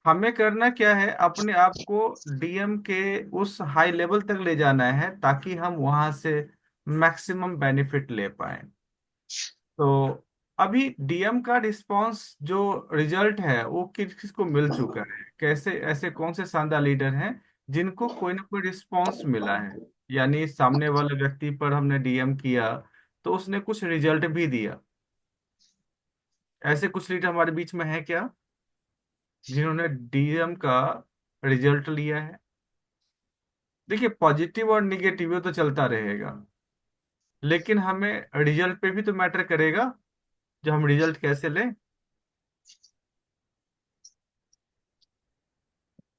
हमें करना क्या है, अपने आप को डीएम के उस हाई लेवल तक ले जाना है ताकि हम वहां से मैक्सिमम बेनिफिट ले पाए। तो अभी डीएम का रिस्पांस जो रिजल्ट है वो किस किस को मिल चुका है, कैसे ऐसे कौन से शानदार लीडर हैं जिनको कोई ना कोई रिस्पांस मिला है, यानी सामने वाले व्यक्ति पर हमने डीएम किया तो उसने कुछ रिजल्ट भी दिया। ऐसे कुछ लीडर हमारे बीच में है क्या जिन्होंने डीएम का रिजल्ट लिया है? देखिए, पॉजिटिव और निगेटिव तो चलता रहेगा, लेकिन हमें रिजल्ट पे भी तो मैटर करेगा, जो हम रिजल्ट कैसे लें।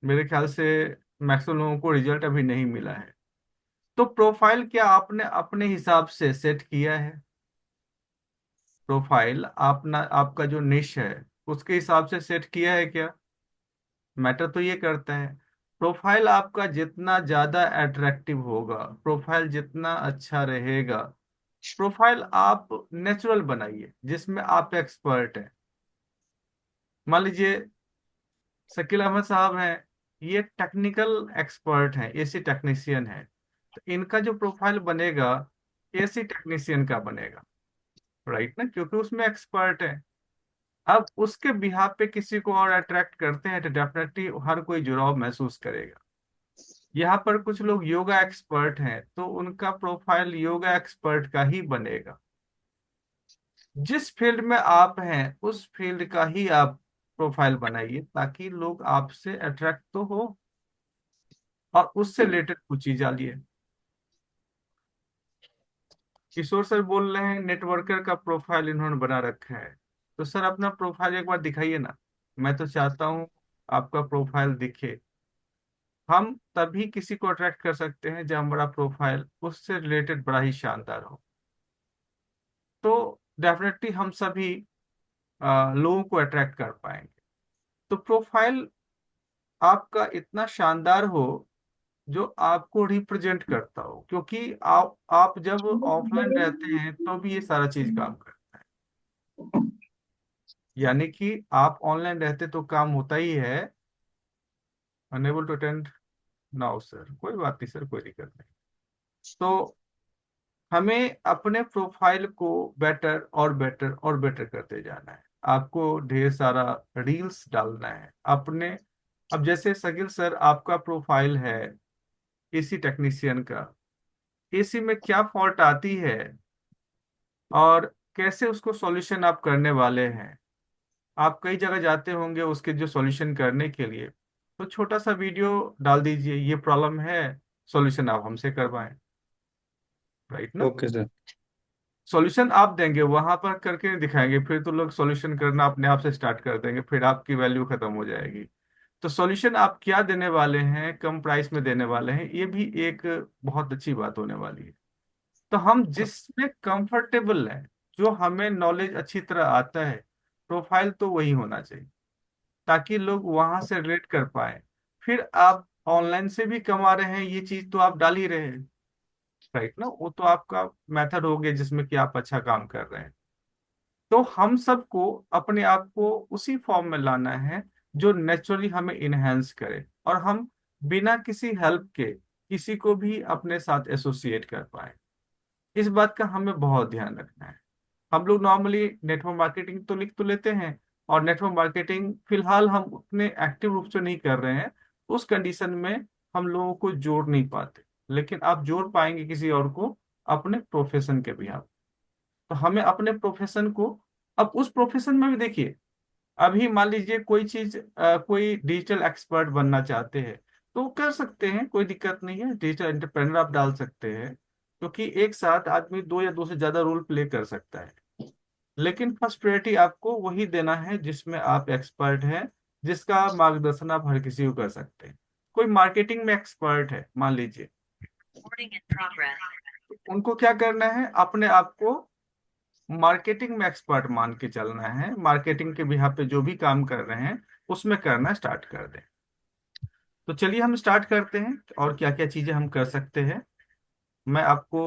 मेरे ख्याल से मैक्सिमम लोगों को रिजल्ट अभी नहीं मिला है। तो प्रोफाइल क्या आपने अपने हिसाब से सेट किया है? प्रोफाइल आपना आपका जो निश है उसके हिसाब से सेट किया है क्या? मैटर तो ये करता है। प्रोफाइल आपका जितना ज्यादा अट्रैक्टिव होगा, प्रोफाइल जितना अच्छा रहेगा, प्रोफाइल आप नेचुरल बनाइए जिसमें आप एक्सपर्ट हैं। मान लीजिए शकील अहमद साहब हैं, ये टेक्निकल एक्सपर्ट हैं, एसी टेक्नीशियन हैं, तो इनका जो प्रोफाइल बनेगा एसी टेक्नीशियन का बनेगा, राइट ना, क्योंकि उसमें एक्सपर्ट है। अब उसके बिहाफ पे किसी को और अट्रैक्ट करते हैं तो डेफिनेटली हर कोई जुड़ाव महसूस करेगा। यहाँ पर कुछ लोग योगा एक्सपर्ट हैं तो उनका प्रोफाइल योगा एक्सपर्ट का ही बनेगा। जिस फील्ड में आप हैं उस फील्ड का ही आप प्रोफाइल बनाइए ताकि लोग आपसे अट्रैक्ट तो हो और उससे रिलेटेड कुछ चीज डालिए। किशोर सर बोल रहे हैं नेटवर्कर का प्रोफाइल इन्होंने बना रखा है, तो सर अपना प्रोफाइल एक बार दिखाइए ना। मैं तो चाहता हूँ आपका प्रोफाइल दिखे। हम तभी किसी को अट्रैक्ट कर सकते हैं जब हमारा प्रोफाइल उससे रिलेटेड बड़ा ही शानदार हो। तो डेफिनेटली हम सभी लोगों को अट्रैक्ट कर पाएंगे। तो प्रोफाइल आपका इतना शानदार हो जो आपको रिप्रेजेंट करता हो, क्योंकि आप जब ऑफलाइन रहते हैं तो भी ये सारा चीज काम करता है। यानी कि आप ऑनलाइन रहते तो काम होता ही है। Unable to attend now sir, कोई बात नहीं सर, कोई दिक्कत नहीं। तो हमें अपने प्रोफाइल को बेटर और बेटर और बेटर करते जाना है। आपको ढेर सारा रील्स डालना है अपने। अब जैसे शकील सर आपका प्रोफाइल है एसी टेक्नीशियन का, एसी में क्या फॉल्ट आती है और कैसे उसको सॉल्यूशन आप करने वाले हैं। आप कई जगह जाते होंगे उसके जो सॉल्यूशन करने के लिए, तो छोटा सा वीडियो डाल दीजिए, ये प्रॉब्लम है, सॉल्यूशन आप हमसे करवाएं, राइट ना। Okay sir. सॉल्यूशन आप देंगे, वहां पर करके नहीं दिखाएंगे, फिर तो लोग सॉल्यूशन करना अपने आप से स्टार्ट कर देंगे, फिर आपकी वैल्यू खत्म हो जाएगी। तो सॉल्यूशन आप क्या देने वाले हैं, कम प्राइस में देने वाले हैं, ये भी एक बहुत अच्छी बात होने वाली है। तो हम जिसमें कंफर्टेबल हैं, जो हमें नॉलेज अच्छी तरह आता है, प्रोफाइल तो वही होना चाहिए ताकि लोग वहां से रिलेट कर पाए। फिर आप ऑनलाइन से भी कमा रहे हैं, ये चीज तो आप डाल ही रहे हैं, राइट ना, वो तो आपका मेथड हो गया जिसमें कि आप अच्छा काम कर रहे हैं। तो हम सबको अपने आप को उसी फॉर्म में लाना है जो नेचुरली हमें इनहेंस करे और हम बिना किसी हेल्प के किसी को भी अपने साथ एसोसिएट कर पाए। इस बात का हमें बहुत ध्यान रखना है। हम लोग नॉर्मली नेटवर्क मार्केटिंग तो लिख तो लेते हैं, और नेटवर्क मार्केटिंग फिलहाल हम उतने एक्टिव रूप से नहीं कर रहे हैं। उस कंडीशन में हम लोगों को जोड़ नहीं पाते, लेकिन आप जोड़ पाएंगे किसी और को अपने प्रोफेशन के बिहाफ। तो हमें अपने प्रोफेशन को, अब उस प्रोफेशन में भी देखिए, अभी मान लीजिए कोई चीज कोई डिजिटल एक्सपर्ट बनना चाहते हैं तो कर सकते हैं, कोई दिक्कत नहीं है, डिजिटल एंटरप्रेन्योर आप डाल सकते हैं, क्योंकि एक साथ आदमी दो या दो से ज्यादा रोल प्ले कर सकता है। लेकिन फर्स्ट प्रायोरिटी आपको वही देना है जिसमें आप एक्सपर्ट हैं, जिसका मार्गदर्शन आप हर किसी को कर सकते हैं। कोई मार्केटिंग में एक्सपर्ट है मान लीजिए, उनको क्या करना है, अपने आप को मार्केटिंग में एक्सपर्ट मान के चलना है, मार्केटिंग के बिहाफ पे जो भी काम कर रहे हैं उसमें करना स्टार्ट कर दें। तो चलिए हम स्टार्ट करते हैं और क्या क्या चीजें हम कर सकते हैं। मैं आपको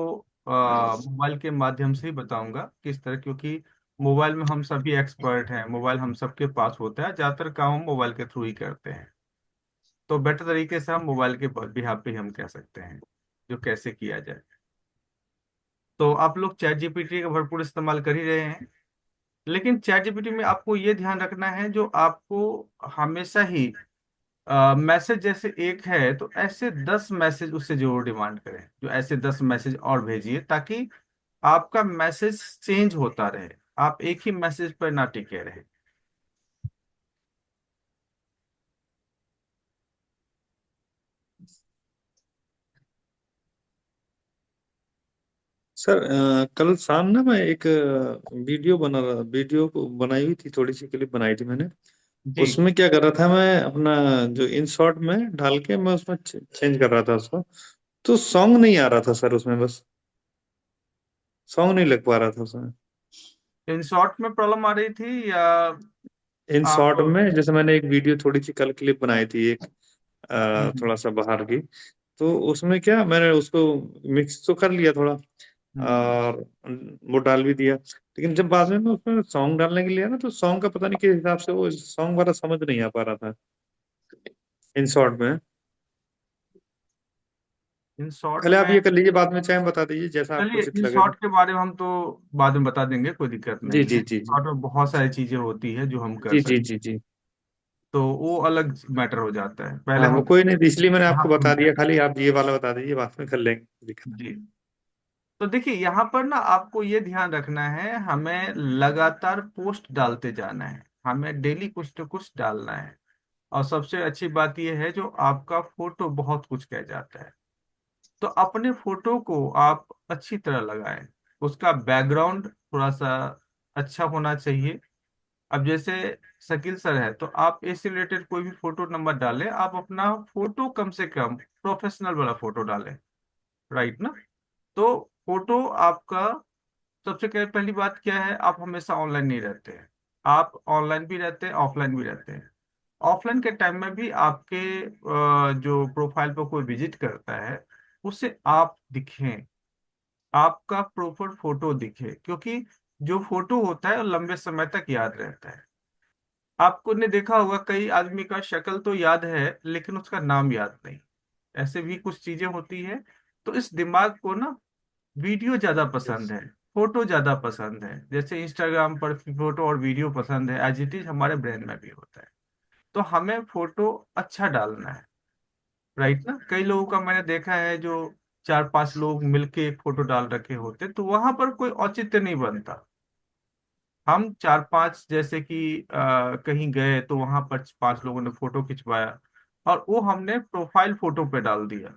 मोबाइल के माध्यम से ही बताऊंगा किस तरह, क्योंकि मोबाइल में हम सभी एक्सपर्ट हैं, मोबाइल हम सबके पास होता है, ज्यादातर काम हम मोबाइल के थ्रू ही करते हैं। तो बेटर तरीके से हम मोबाइल के बिहाफ पे हम कह सकते हैं जो कैसे किया जाए। तो आप लोग चैट जीपीटी का भरपूर इस्तेमाल कर ही रहे हैं, लेकिन चैट जीपीटी में आपको ये ध्यान रखना है, जो आपको हमेशा ही मैसेज जैसे एक है तो ऐसे 10 मैसेज उससे जरूर डिमांड करें, जो ऐसे 10 मैसेज और भेजिए, ताकि आपका मैसेज चेंज होता रहे, आप एक ही मैसेज पर ना टिके रहे। सर कल शाम ना मैं एक वीडियो को बनाई हुई थी, थोड़ी सी क्लिप बनाई थी मैंने। जी। उसमें क्या कर रहा था मैं, अपना जो इन शॉर्ट में ढाल के मैं उसमें चेंज कर रहा था उसको। तो सॉन्ग नहीं आ रहा था सर उसमें, बस सॉन्ग नहीं लग पा रहा था उसमें। इन शॉर्ट में प्रॉब्लम आ रही थी या इन आप? शॉर्ट में जैसे मैंने एक वीडियो थोड़ी सी कल क्लिप बनाई थी एक, हम्म। थोड़ा सा बाहर की। तो उसमें क्या, मैंने उसको मिक्स तो कर लिया थोड़ा, हम्म। और वो डाल भी दिया। लेकिन जब बाद में मैं उसमें सॉन्ग डालने के लिए ना, तो सॉन्ग का पता नहीं किस हिसाब से वो सॉन्ग वाला समझ नहीं आ पा रहा था इन शॉर्ट में। इन शॉर्ट पहले आप में, ये कर लीजिए, बाद में चाहे बता दीजिए जैसा आपको चलिए उचित इन लगे तो। शॉर्ट के बारे में हम तो बाद में बता देंगे, कोई दिक्कत जी नहीं जी है। जी जी। शॉर्ट में बहुत सारी चीजें होती है जो हम कर जी जी सकते, जी जी। तो वो अलग मैटर हो जाता है, पहले हाँ वो हम कोई नहीं, इसलिए मैंने यहाँ आपको पर बता दिया, मिलेंगे। खाली आप ये वाला बता दीजिए, बाद में कर लेंगे, कोई दिक्कत नहीं। जी। तो देखिए यहाँ पर ना आपको ये ध्यान रखना है, हमें लगातार पोस्ट डालते जाना है, हमें डेली कुछ तो कुछ डालना है। और सबसे अच्छी बात यह है, जो आपका फोटो बहुत कुछ कह जाता है, तो अपने फोटो को आप अच्छी तरह लगाएं। उसका बैकग्राउंड थोड़ा सा अच्छा होना चाहिए। अब जैसे शकील सर है, तो आप इससे रिलेटेड कोई भी फोटो नंबर डालें, आप अपना फोटो कम से कम प्रोफेशनल वाला फोटो डालें, राइट ना? तो फोटो आपका, सबसे पहली बात क्या है, आप हमेशा ऑनलाइन नहीं रहते हैं, आप ऑनलाइन भी रहते हैं, ऑफलाइन भी रहते हैं। ऑफलाइन के टाइम में भी आपके जो प्रोफाइल पर कोई विजिट करता है, उसे आप दिखें, आपका प्रॉपर फोटो दिखे, क्योंकि जो फोटो होता है वो लंबे समय तक याद रहता है। आपको ने देखा होगा, कई आदमी का शक्ल तो याद है लेकिन उसका नाम याद नहीं, ऐसे भी कुछ चीजें होती है। तो इस दिमाग को ना वीडियो ज्यादा पसंद है, फोटो ज्यादा पसंद है, जैसे इंस्टाग्राम पर फोटो और वीडियो पसंद है, एज इट इज हमारे ब्रेन में भी होता है। तो हमें फोटो अच्छा डालना है, राइट ना? कई लोगों का मैंने देखा है, जो 4-5 लोग मिलके एक फोटो डाल रखे होते, तो वहां पर कोई औचित्य नहीं बनता। हम 4-5 जैसे कि कहीं गए तो वहां पर 5 लोगों ने फोटो खिंचवाया और वो हमने प्रोफाइल फोटो पे डाल दिया,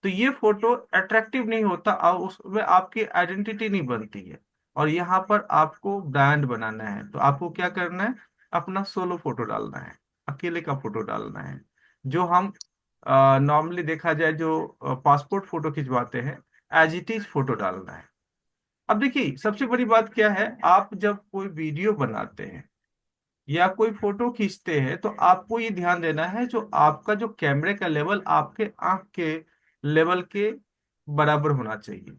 तो ये फोटो अट्रैक्टिव नहीं होता और उसमें आपकी आइडेंटिटी नहीं बनती है। और यहाँ पर आपको ब्रांड बनाना है, तो आपको क्या करना है, अपना सोलो फोटो डालना है, अकेले का फोटो डालना है। जो हम नॉर्मली देखा जाए, जो पासपोर्ट फोटो खिंचवाते हैं, एज इट इज फोटो डालना है। अब देखिए सबसे बड़ी बात क्या है, आप जब कोई वीडियो बनाते हैं या कोई फोटो खींचते हैं, तो आपको ये ध्यान देना है, जो आपका जो कैमरे का लेवल आपके आंख के लेवल के बराबर होना चाहिए।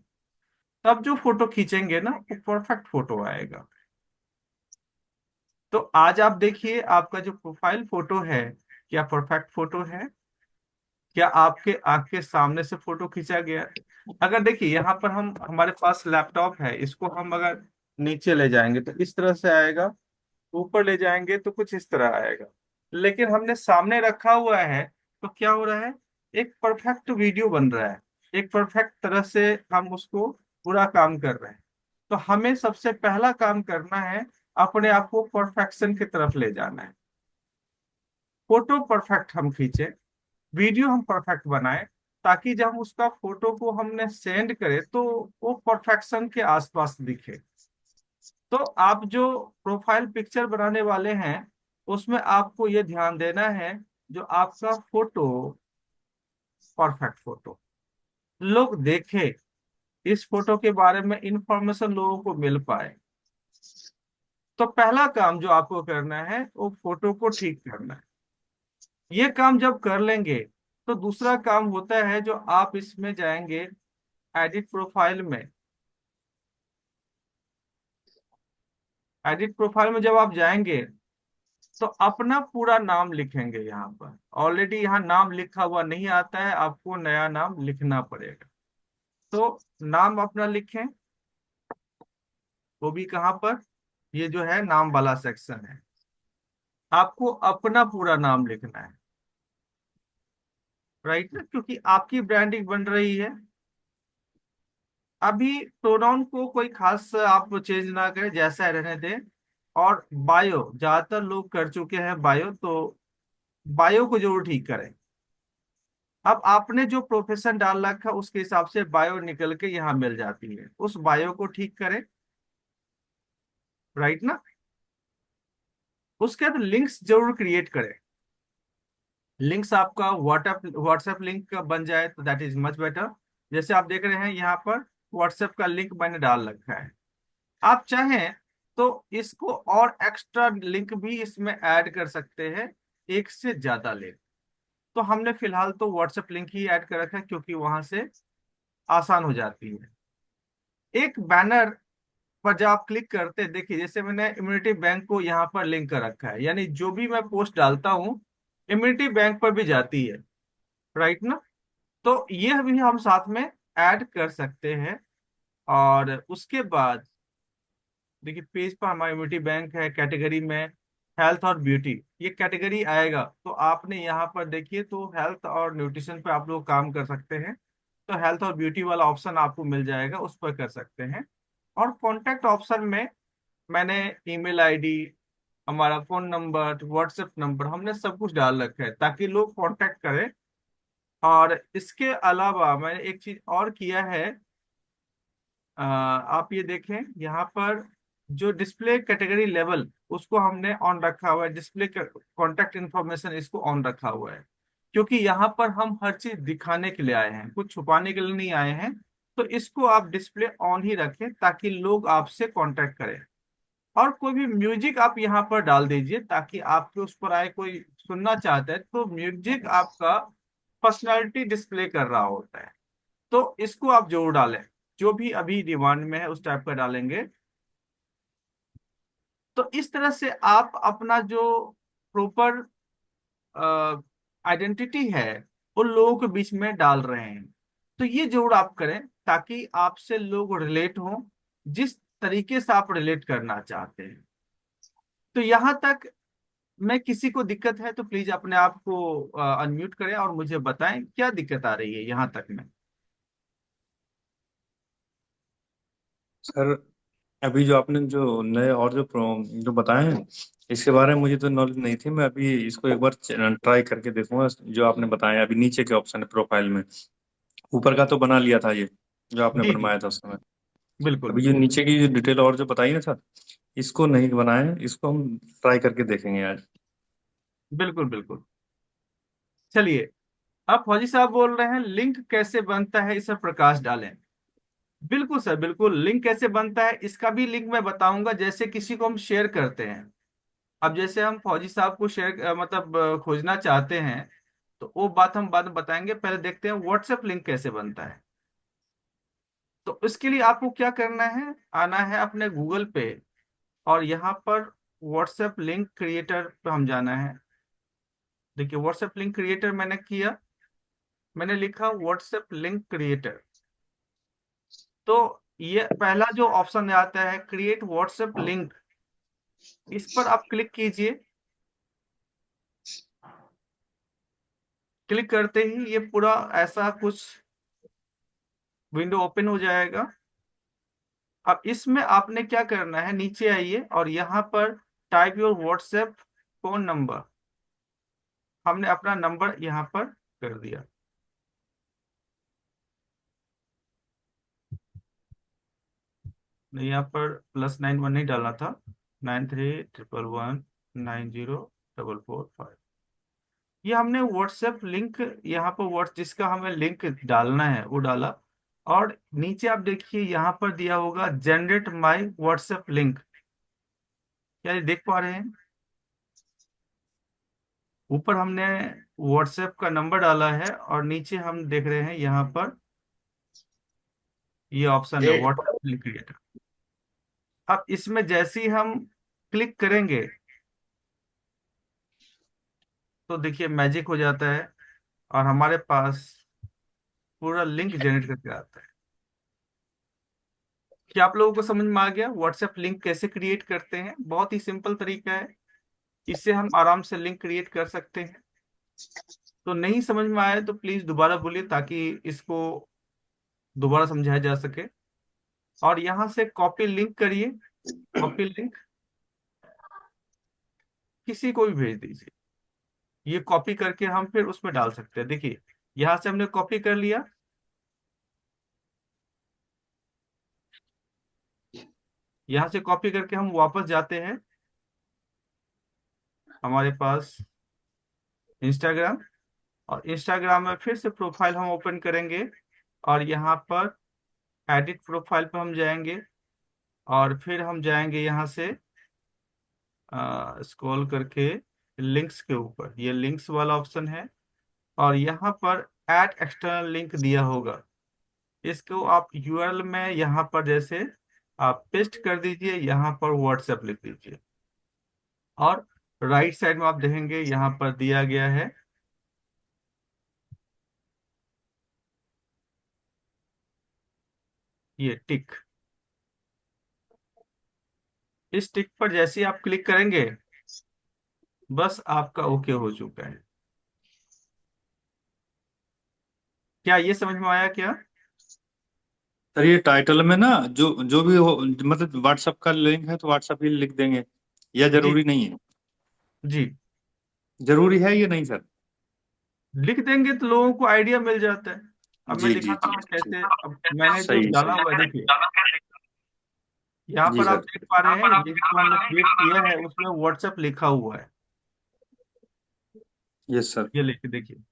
तब जो फोटो खींचेंगे ना, वो परफेक्ट फोटो आएगा। तो आज आप देखिए आपका जो प्रोफाइल फोटो है, क्या परफेक्ट फोटो है? क्या आपके आंख के सामने से फोटो खींचा गया? अगर देखिए यहाँ पर हम, हमारे पास लैपटॉप है, इसको हम अगर नीचे ले जाएंगे तो इस तरह से आएगा, ऊपर ले जाएंगे तो कुछ इस तरह आएगा। लेकिन हमने सामने रखा हुआ है, तो क्या हो रहा है, एक परफेक्ट वीडियो बन रहा है, एक परफेक्ट तरह से हम उसको पूरा काम कर रहे हैं। तो हमें सबसे पहला काम करना है, अपने आप को परफेक्शन की तरफ ले जाना है। फोटो परफेक्ट हम खींचे, वीडियो हम परफेक्ट बनाए, ताकि जब उसका फोटो को हमने सेंड करे तो वो परफेक्शन के आसपास दिखे। तो आप जो प्रोफाइल पिक्चर बनाने वाले हैं, उसमें आपको ये ध्यान देना है, जो आपका फोटो परफेक्ट फोटो लोग देखे, इस फोटो के बारे में इंफॉर्मेशन लोगों को मिल पाए। तो पहला काम जो आपको करना है, वो फोटो को ठीक करना है। ये काम जब कर लेंगे, तो दूसरा काम होता है, जो आप इसमें जाएंगे एडिट प्रोफाइल में, एडिट प्रोफाइल में जब आप जाएंगे तो अपना पूरा नाम लिखेंगे यहाँ पर। ऑलरेडी यहाँ नाम लिखा हुआ नहीं आता है, आपको नया नाम लिखना पड़ेगा। तो नाम अपना लिखें, वो भी कहाँ पर, ये जो है नाम वाला सेक्शन है। आपको अपना पूरा नाम लिखना है, राइट ना, क्योंकि आपकी ब्रांडिंग बन रही है। अभी प्रोनाउन को कोई खास आप चेंज ना करें, जैसा है रहने दें। और बायो ज्यादातर लोग कर चुके हैं बायो, तो बायो को जरूर ठीक करें। अब आपने जो प्रोफेशन डाल रखा उसके हिसाब से बायो निकल के यहाँ मिल जाती है, उस बायो को ठीक करें, राइट ना। उसके बाद लिंक्स जरूर क्रिएट करें। लिंक्स आपका व्हाट्सएप व्हाट्सएप लिंक का बन जाए तो दैट इज मच बेटर। जैसे आप देख रहे हैं यहाँ पर व्हाट्सएप का लिंक मैंने डाल रखा है। आप चाहें तो इसको और एक्स्ट्रा लिंक भी इसमें ऐड कर सकते हैं, एक से ज्यादा लिंक। तो हमने फिलहाल तो व्हाट्सएप लिंक ही ऐड कर रखा है, क्योंकि वहां से आसान हो जाती है। एक बैनर पर जब आप क्लिक करते हैं, देखिए जैसे मैंने इम्यूनिटी बैंक को यहाँ पर लिंक कर रखा है, यानी जो भी मैं पोस्ट डालता हूँ इम्यूनिटी बैंक पर भी जाती है, राइट ना। तो ये भी हम साथ में ऐड कर सकते हैं। और उसके बाद देखिए पेज पर हमारा इम्यूनिटी बैंक है, कैटेगरी में हेल्थ और ब्यूटी ये कैटेगरी आएगा। तो आपने यहाँ पर देखिए तो हेल्थ और न्यूट्रिशन पे आप लोग काम कर सकते हैं। तो हेल्थ और ब्यूटी वाला ऑप्शन आपको मिल जाएगा, उस पर कर सकते हैं। और कॉन्टैक्ट ऑप्शन में मैंने ईमेल आईडी, हमारा फोन नंबर, व्हाट्सएप नंबर हमने सब कुछ डाल रखा है ताकि लोग कांटेक्ट करें। और इसके अलावा मैंने एक चीज और किया है। आप ये देखें यहाँ पर जो डिस्प्ले कैटेगरी लेवल उसको हमने ऑन रखा हुआ है, डिस्प्ले कांटेक्ट इन्फॉर्मेशन इसको ऑन रखा हुआ है। क्योंकि यहाँ पर हम हर चीज दिखाने के लिए आए हैं, कुछ छुपाने के लिए नहीं आए हैं। तो इसको आप डिस्प्ले ऑन ही रखें ताकि लोग आपसे कांटेक्ट करें। और कोई भी म्यूजिक आप यहाँ पर डाल दीजिए ताकि आपके उस पर आए, कोई सुनना चाहता है तो म्यूजिक आपका पर्सनालिटी डिस्प्ले कर रहा होता है। तो इसको आप जरूर डालें, जो भी अभी डिमांड में है उस टाइप का डालेंगे। तो इस तरह से आप अपना जो प्रॉपर आइडेंटिटी है उन लोगों के बीच में डाल रहे हैं। तो ये जरूर आप करें ताकि आपसे लोग रिलेट हों, जिस तरीके से आप रिलेट करना चाहते हैं। तो यहाँ तक मैं किसी को दिक्कत है तो प्लीज अपने आप को अनम्यूट करें और मुझे बताएं क्या दिक्कत आ रही है यहाँ तक में। सर अभी जो आपने जो नए और जो बताए हैं इसके बारे में मुझे तो नॉलेज नहीं थी। मैं अभी इसको एक बार ट्राई करके देखूंगा जो आपने बताया अभी नीचे के ऑप्शन है प्रोफाइल में। ऊपर का तो बना लिया था ये जो आपने जी जी, बनवाया था उस समय। बिल्कुल अभी जो नीचे की जो डिटेल और जो बताई ना सर इसको नहीं बनाए हैं, इसको हम ट्राई करके देखेंगे आज। बिल्कुल बिल्कुल। चलिए, अब फौजी साहब बोल रहे हैं लिंक कैसे बनता है, इस पर प्रकाश डालें। बिल्कुल सर, बिल्कुल लिंक कैसे बनता है इसका भी लिंक मैं बताऊंगा। जैसे किसी को हम शेयर करते हैं, अब जैसे हम फौजी साहब को शेयर मतलब खोजना चाहते हैं, तो वो बात हम बाद में बताएंगे। पहले देखते हैं व्हाट्सएप लिंक कैसे बनता है। तो इसके लिए आपको क्या करना है, आना है अपने गूगल पे और यहाँ पर व्हाट्सएप लिंक क्रिएटर पे हम जाना है। देखिए व्हाट्सएप लिंक क्रिएटर मैंने किया, मैंने लिखा व्हाट्सएप लिंक क्रिएटर। तो ये पहला जो ऑप्शन आता है क्रिएट व्हाट्सएप लिंक, इस पर आप क्लिक कीजिए। क्लिक करते ही ये पूरा ऐसा कुछ विंडो ओपन हो जाएगा। अब इसमें आपने क्या करना है, नीचे आइए और यहाँ पर type your WhatsApp phone number. हमने अपना नंबर यहाँ पर कर दिया। नहीं, यहाँ पर +91 नहीं डालना था, 9311190445। ये हमने व्हाट्सएप लिंक यहाँ पर व्हाट्स जिसका हमें लिंक डालना है वो डाला। और नीचे आप देखिए यहाँ पर दिया होगा जनरेट माई व्हाट्सएप लिंक, क्या ये देख पा रहे हैं। ऊपर हमने व्हाट्सएप का नंबर डाला है और नीचे हम देख रहे हैं यहाँ पर ये ऑप्शन है व्हाट्सएप लिंक क्रिएटर। अब इसमें जैसे ही हम क्लिक करेंगे तो देखिए मैजिक हो जाता है, और हमारे पास पूरा लिंक जनरेट करके आता है। क्या आप लोगों को समझ में आ गया व्हाट्सएप लिंक कैसे क्रिएट करते हैं? बहुत ही सिंपल तरीका है, इससे हम आराम से लिंक क्रिएट कर सकते हैं। तो नहीं समझ में आया तो प्लीज दोबारा बोलिए, ताकि इसको दोबारा समझाया जा सके। और यहाँ से कॉपी लिंक करिए, कॉपी लिंक किसी को भी भेज दीजिए। ये कॉपी करके हम फिर उसमें डाल सकते हैं। देखिए यहाँ से हमने कॉपी कर लिया, यहाँ से कॉपी करके हम वापस जाते हैं हमारे पास इंस्टाग्राम, और इंस्टाग्राम में फिर से प्रोफाइल हम ओपन करेंगे, और यहाँ पर एडिट प्रोफाइल पर हम जाएंगे, और फिर हम जाएंगे यहाँ से स्क्रॉल करके लिंक्स के ऊपर, ये लिंक्स वाला ऑप्शन है, और यहाँ पर ऐड एक्सटर्नल लिंक दिया होगा। इसको आप यूआरएल में यहाँ पर जैसे आप पेस्ट कर दीजिए, यहाँ पर व्हाट्सएप लिख दीजिए, और राइट साइड में आप देखेंगे यहाँ पर दिया गया है ये टिक। इस टिक पर जैसे ही आप क्लिक करेंगे, बस आपका ओके हो चुका है। क्या ये समझ में आया क्या? सर ये टाइटल में ना जो जो भी हो, मतलब व्हाट्सएप का लिंक है तो व्हाट्सएप ही लिख देंगे, या जी जरूरी नहीं है? जी, जरूरी है ये नहीं सर? लिख देंगे तो लोगों को आइडिया मिल जाता है। अब मैं जी जी दिखाता जी, हूँ कैसे। ठीक। अब मैंने जो सही डाला सही। हुआ है देखिए, यहाँ जी पर आप सर। देख पा रहे हैं जिसको हमने क्रिएट किया है उसमें व्हाट्सएप लिखा हुआ है। Yes sir. ये लिख देखिए,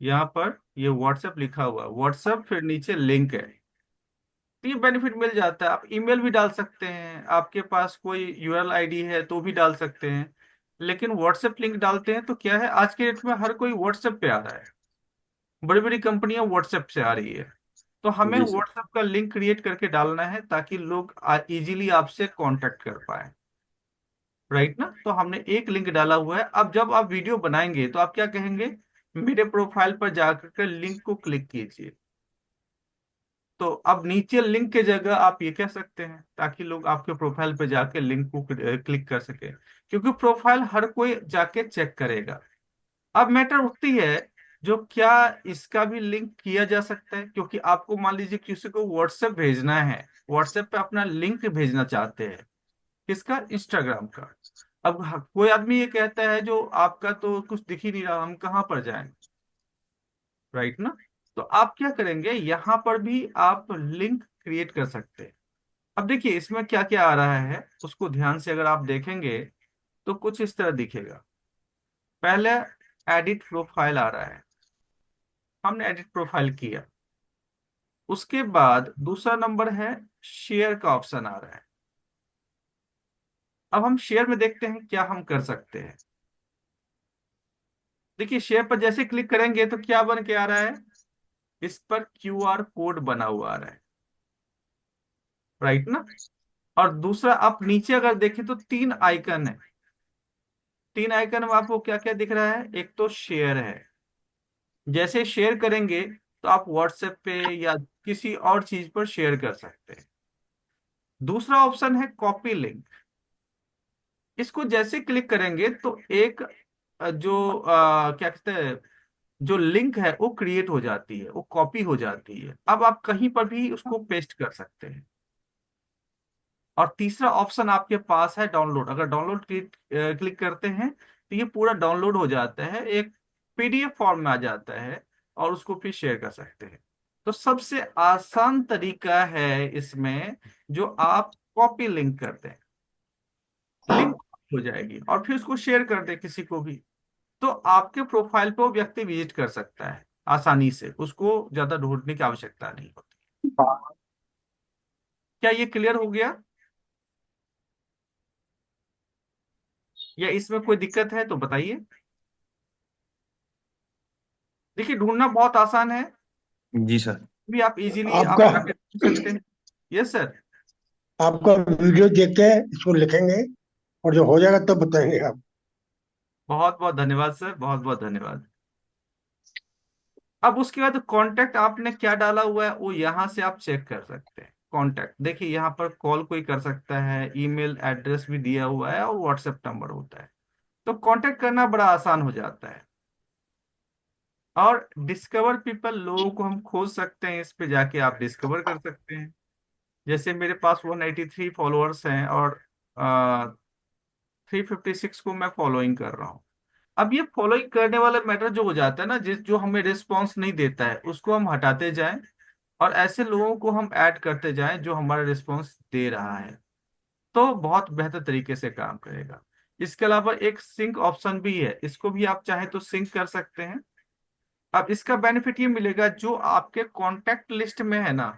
यहाँ पर ये व्हाट्सएप लिखा हुआ है, व्हाट्सएप फिर नीचे लिंक है। तो ये बेनिफिट मिल जाता है। आप ईमेल भी डाल सकते हैं, आपके पास कोई यूआरएल आईडी है तो भी डाल सकते हैं। लेकिन व्हाट्सएप लिंक डालते हैं तो क्या है, आज के डेट में हर कोई व्हाट्सएप पे आ रहा है, बड़ी बड़ी कंपनियां व्हाट्सएप से आ रही है। तो हमें जी सर। व्हाट्सएप का लिंक क्रिएट करके डालना है ताकि लोग इजीली आपसे कांटेक्ट कर पाए। राइट ना? तो हमने एक लिंक डाला हुआ है। अब जब आप वीडियो बनाएंगे तो आप क्या कहेंगे, मेरे प्रोफाइल पर जाकर के लिंक को क्लिक कीजिए। तो अब नीचे लिंक के जगह आप ये कह सकते हैं, ताकि लोग आपके प्रोफाइल पे जाके लिंक को क्लिक कर सके, क्योंकि प्रोफाइल हर कोई जाके चेक करेगा। अब मैटर उठती है, जो क्या इसका भी लिंक किया जा सकता है? क्योंकि आपको मान लीजिए किसी को व्हाट्सएप भेजना है, व्हाट्सएप पे अपना लिंक भेजना चाहते हैं, किसका, इंस्टाग्राम का। अब कोई आदमी ये कहता है जो आपका तो कुछ दिख ही नहीं रहा, हम कहाँ पर जाएं? राइट ना? तो आप क्या करेंगे, यहाँ पर भी आप लिंक क्रिएट कर सकते हैं। अब देखिए इसमें क्या क्या आ रहा है, उसको ध्यान से अगर आप देखेंगे तो कुछ इस तरह दिखेगा। पहले एडिट प्रोफाइल आ रहा है, हमने एडिट प्रोफाइल किया। उसके बाद दूसरा नंबर है शेयर का ऑप्शन आ रहा है। अब हम शेयर में देखते हैं क्या हम कर सकते हैं। देखिए शेयर पर जैसे क्लिक करेंगे तो क्या बन के आ रहा है, इस पर क्यूआर कोड बना हुआ आ रहा है। राइट ना? और दूसरा आप नीचे अगर देखें तो तीन आइकन है। तीन आइकन में आपको क्या क्या दिख रहा है, एक तो शेयर है, जैसे शेयर करेंगे तो आप व्हाट्सएप पे या किसी और चीज पर शेयर कर सकते हैं। दूसरा ऑप्शन है कॉपी लिंक। इसको जैसे क्लिक करेंगे तो एक जो क्या कहते हैं, जो लिंक है वो क्रिएट हो जाती है, वो कॉपी हो जाती है। अब आप कहीं पर भी उसको पेस्ट कर सकते हैं। और तीसरा ऑप्शन आपके पास है डाउनलोड। अगर डाउनलोड क्लिक करते हैं तो ये पूरा डाउनलोड हो जाता है, एक पीडीएफ फॉर्म में आ जाता है, और उसको फिर शेयर कर सकते हैं। तो सबसे आसान तरीका है इसमें, जो आप कॉपी लिंक करते हैं, लिंक हो जाएगी और फिर उसको शेयर कर दे किसी को भी, तो आपके प्रोफाइल पे वो व्यक्ति विजिट कर सकता है आसानी से, उसको ज्यादा ढूंढने की आवश्यकता नहीं होती। क्या ये क्लियर हो गया, या इसमें कोई दिक्कत है तो बताइए। देखिए ढूंढना बहुत आसान है। जी सर। भी आप इजीली आप आपका टारगेट कर सकते हैं। Yes sir. आपका वीडियो देख के इसको लिखेंगे, और जो हो जाएगा तब बताएंगे आप। बहुत बहुत धन्यवाद सर, बहुत बहुत धन्यवाद। अब उसके बाद कांटेक्ट आपने क्या डाला हुआ है वो यहाँ से आप चेक कर सकते हैं। कांटेक्ट देखिए, यहाँ पर कॉल कोई कर सकता है, ईमेल एड्रेस भी दिया हुआ है और व्हाट्सएप नंबर होता है। तो कांटेक्ट करना बड़ा आसान हो जाता है। और डिस्कवर पीपल, लोगों को हम खोज सकते हैं, इस पे जाके आप डिस्कवर कर सकते हैं। जैसे मेरे पास 183 फॉलोअर्स हैं और 356 को मैं फॉलोइंग कर रहा हूँ। अब ये फॉलोइंग करने वाला मैटर जो हो जाता है ना, जिस जो हमें रिस्पॉन्स नहीं देता है उसको हम हटाते जाएं, और ऐसे लोगों को हम ऐड करते जाएं जो हमारा रिस्पॉन्स दे रहा है, तो बहुत बेहतर तरीके से काम करेगा। इसके अलावा एक सिंक ऑप्शन भी है, इसको भी आप चाहें तो सिंक कर सकते हैं। अब इसका बेनिफिट ये मिलेगा, जो आपके कॉन्टैक्ट लिस्ट में है ना,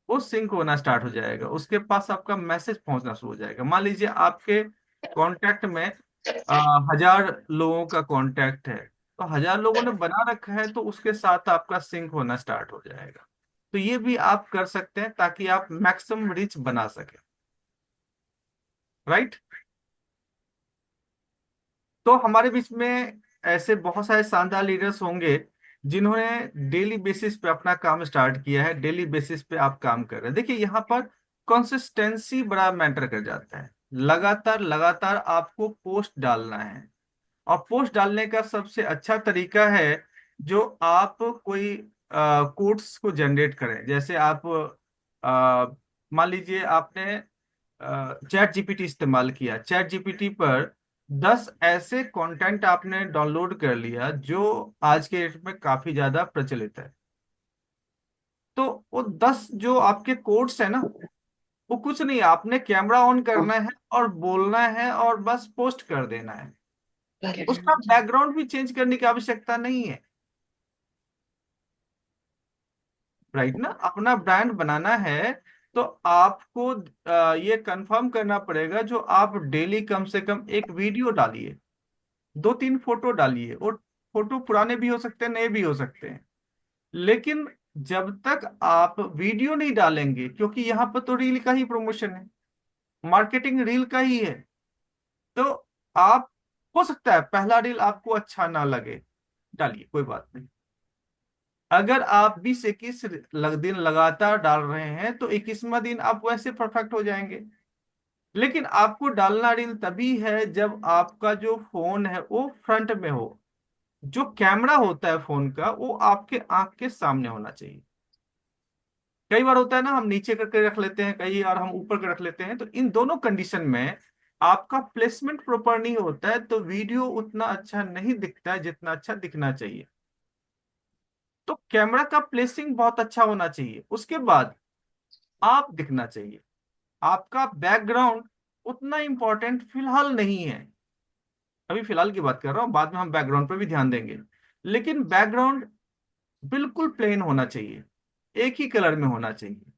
वो सिंक होना स्टार्ट हो जाएगा, उसके पास आपका मैसेज पहुंचना शुरू हो जाएगा। मान लीजिए आपके कांटेक्ट में 1000 लोगों का कांटेक्ट है, तो 1000 लोगों ने बना रखा है, तो उसके साथ आपका सिंक होना स्टार्ट हो जाएगा। तो ये भी आप कर सकते हैं ताकि आप मैक्सिमम रीच बना सके। राइट। तो हमारे बीच में ऐसे बहुत सारे शानदार लीडर्स होंगे जिन्होंने डेली बेसिस पे अपना काम स्टार्ट किया है, डेली बेसिस पे आप काम कर रहे हैं। देखिए यहाँ पर कंसिस्टेंसी बड़ा मैटर कर जाता है। लगातार लगातार आपको पोस्ट डालना है। और पोस्ट डालने का सबसे अच्छा तरीका है, जो आप कोई कोट्स को जनरेट करें। जैसे आप मान लीजिए आपने चैट जीपीटी इस्तेमाल किया, चैट जीपीटी पर 10 ऐसे कंटेंट आपने डाउनलोड कर लिया जो आज के डेट में काफी ज्यादा प्रचलित है। तो वो 10 जो आपके कोट्स है ना, वो कुछ नहीं, आपने कैमरा ऑन करना है और बोलना है और बस पोस्ट कर देना है। उसका बैकग्राउंड भी चेंज करने की आवश्यकता नहीं है। राइट ना, अपना ब्रांड बनाना है तो आपको ये कंफर्म करना पड़ेगा, जो आप डेली कम से कम एक वीडियो डालिए, 2-3 फोटो डालिए। और फोटो पुराने भी हो सकते हैं, नए भी हो सकते हैं। लेकिन जब तक आप वीडियो नहीं डालेंगे, क्योंकि यहाँ पर तो रील का ही प्रमोशन है, मार्केटिंग रील का ही है, तो आप, हो सकता है पहला रील आपको अच्छा ना लगे, डालिए, कोई बात नहीं। अगर आप 20-21 दिन लगातार डाल रहे हैं तो 21वां दिन आप वैसे परफेक्ट हो जाएंगे। लेकिन आपको डालना रील तभी है जब आपका जो फोन है वो फ्रंट में हो, जो कैमरा होता है फोन का वो आपके आंख के सामने होना चाहिए। कई बार होता है ना, हम नीचे करके रख लेते हैं, कई बार हम ऊपर कर रख लेते हैं, तो इन दोनों कंडीशन में आपका प्लेसमेंट प्रॉपर नहीं होता है, तो वीडियो उतना अच्छा नहीं दिखता है जितना अच्छा दिखना चाहिए। तो कैमरा का प्लेसिंग बहुत अच्छा होना चाहिए, उसके बाद आप दिखना चाहिए। आपका बैकग्राउंड उतना इंपॉर्टेंट फिलहाल नहीं है, अभी फिलहाल की बात कर रहा हूं, बाद में हम बैकग्राउंड पर भी ध्यान देंगे। लेकिन बैकग्राउंड बिल्कुल प्लेन होना चाहिए, एक ही कलर में होना चाहिए,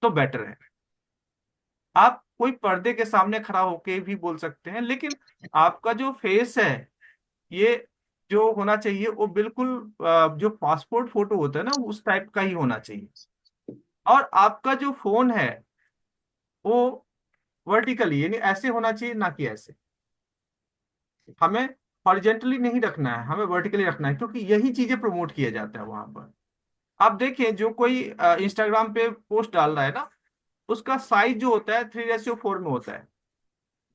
तो बेटर है। आप कोई पर्दे के सामने खड़ा होके भी बोल सकते हैं, लेकिन आपका जो फेस है, ये जो होना चाहिए वो बिल्कुल जो पासपोर्ट फोटो होता है ना, उस टाइप का ही होना चाहिए। और आपका जो फोन है वो वर्टिकली, यानी ऐसे होना चाहिए, ना कि ऐसे। हमें हॉरिजेंटली नहीं रखना है, हमें वर्टिकली रखना है, क्योंकि यही चीजें प्रमोट किया जाता है वहां पर। आप देखिए, जो कोई इंस्टाग्राम पे पोस्ट डाल रहा है ना, उसका साइज जो होता है 3:4 में होता है,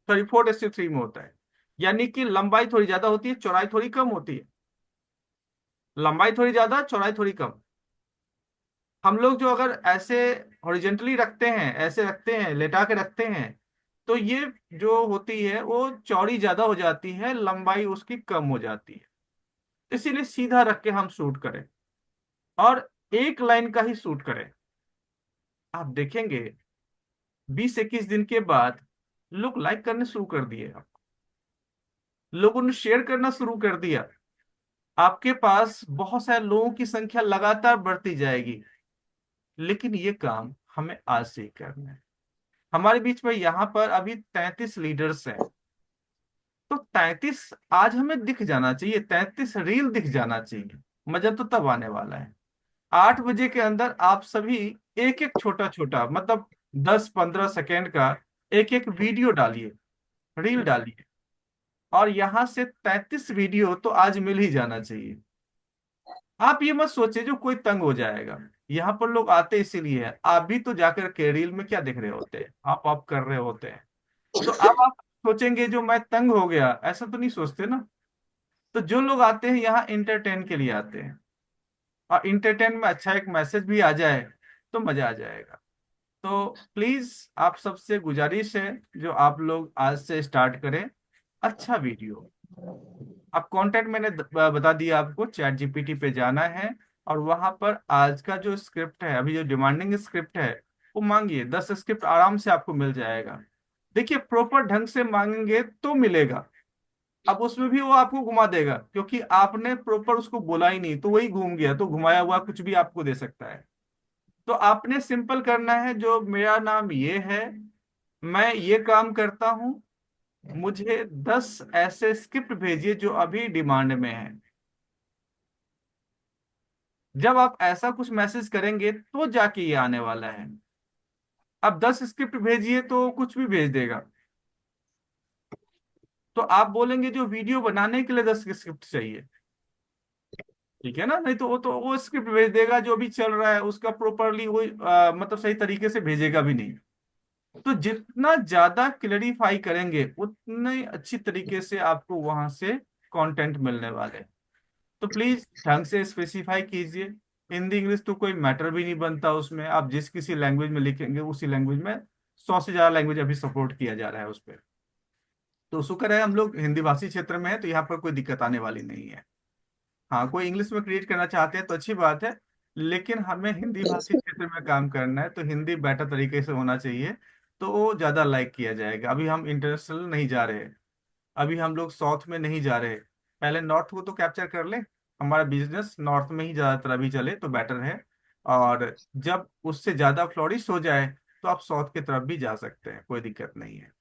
सॉरी 4:3 में होता है। यानी कि लंबाई थोड़ी ज्यादा होती है, चौड़ाई थोड़ी कम होती है। लंबाई थोड़ी ज्यादा, चौड़ाई थोड़ी कम। हम लोग जो अगर ऐसे हॉरिजेंटली रखते हैं, ऐसे रखते हैं, लेटा के रखते हैं, तो ये जो होती है वो चौड़ी ज्यादा हो जाती है, लंबाई उसकी कम हो जाती है। इसीलिए सीधा रख के हम शूट करें, और एक लाइन का ही शूट करें। आप देखेंगे 20-21 दिन के बाद लोग लाइक करने शुरू कर दिए, आप लोगों ने शेयर करना शुरू कर दिया, आपके पास बहुत सारे लोगों की संख्या लगातार बढ़ती जाएगी। लेकिन ये काम हमें आज से ही करना है। हमारे बीच में यहाँ पर अभी 33 लीडर्स हैं, तो 33 आज हमें दिख जाना चाहिए, 33 रील दिख जाना चाहिए। मजा तो तब आने वाला है 8 बजे के अंदर आप सभी एक एक छोटा छोटा, मतलब 10-15 सेकेंड का एक एक वीडियो डालिए, रील डालिए। और यहां से 33 वीडियो तो आज मिल ही जाना चाहिए। आप ये मत सोचिए जो कोई तंग हो जाएगा। यहाँ पर लोग आते इसीलिए हैं। आप भी तो जाकर के रील में क्या देख रहे होते हैं, आप कर रहे होते हैं। तो अब आप सोचेंगे जो मैं तंग हो गया, ऐसा तो नहीं सोचते ना। तो जो लोग आते हैं यहाँ इंटरटेन के लिए आते हैं, और इंटरटेन में अच्छा एक मैसेज भी आ जाए तो मजा आ जाएगा। तो प्लीज आप सबसे गुजारिश है, जो आप लोग आज से स्टार्ट करें अच्छा वीडियो। अब कंटेंट मैंने बता दिया आपको, चैट जीपीटी पे जाना है, और वहां पर आज का जो स्क्रिप्ट है, अभी जो डिमांडिंग स्क्रिप्ट है, वो मांगिए। 10 स्क्रिप्ट आराम से आपको मिल जाएगा। देखिए प्रॉपर ढंग से मांगेंगे तो मिलेगा। अब उसमें भी वो आपको घुमा देगा, क्योंकि आपने प्रॉपर उसको बोला ही नहीं, तो वही घूम गया, तो घुमाया हुआ कुछ भी आपको दे सकता है। तो आपने सिंपल करना है, जो मेरा नाम ये है, मैं ये काम करता हूँ, मुझे 10 ऐसे स्क्रिप्ट भेजिए जो अभी डिमांड में है। जब आप ऐसा कुछ मैसेज करेंगे तो जाके ये आने वाला है। अब 10 स्क्रिप्ट भेजिए तो कुछ भी भेज देगा। तो आप बोलेंगे जो वीडियो बनाने के लिए 10 स्क्रिप्ट चाहिए, ठीक है ना, नहीं तो वो स्क्रिप्ट भेज देगा जो भी चल रहा है उसका प्रॉपरली वो मतलब सही तरीके से भेजेगा भी नहीं। तो जितना ज्यादा क्लेरिफाई करेंगे उतने अच्छी तरीके से आपको वहां से कंटेंट मिलने वाले हैं। तो प्लीज ढंग से स्पेसिफाई कीजिए। हिंदी इंग्लिश तो कोई मैटर भी नहीं बनता उसमें, आप जिस किसी लैंग्वेज में लिखेंगे उसी लैंग्वेज में। 100 से ज्यादा लैंग्वेज अभी सपोर्ट किया जा रहा है उस पर। तो शुक्र है हम लोग हिंदी भाषी क्षेत्र में है, तो यहाँ पर कोई दिक्कत आने वाली नहीं है। हाँ, कोई इंग्लिश में क्रिएट करना चाहते हैं तो अच्छी बात है, लेकिन हमें हिंदी भाषी क्षेत्र में काम करना है, तो हिंदी बेटर तरीके से होना चाहिए। तो वो ज़्यादा लाइक किया जाएगा। अभी हम इंटरनेशनल नहीं जा रहे, अभी हम लोग साउथ में नहीं जा रहे। पहले नॉर्थ को तो कैप्चर कर ले, हमारा बिजनेस नॉर्थ में ही ज़्यादातर अभी चले तो बेटर है। और जब उससे ज़्यादा फ्लोरिश हो जाए तो आप साउथ की तरफ भी जा सकते हैं, कोई दिक्कत नहीं है।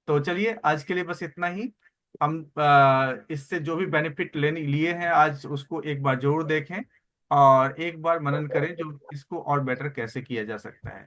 तो चलिए आज के लिए बस इतना ही। हम इससे जो भी बेनिफिट लेने लिए हैं आज, उसको एक बार जरूर देखें और एक बार मनन करें जो इसको और बेटर कैसे किया जा सकता है।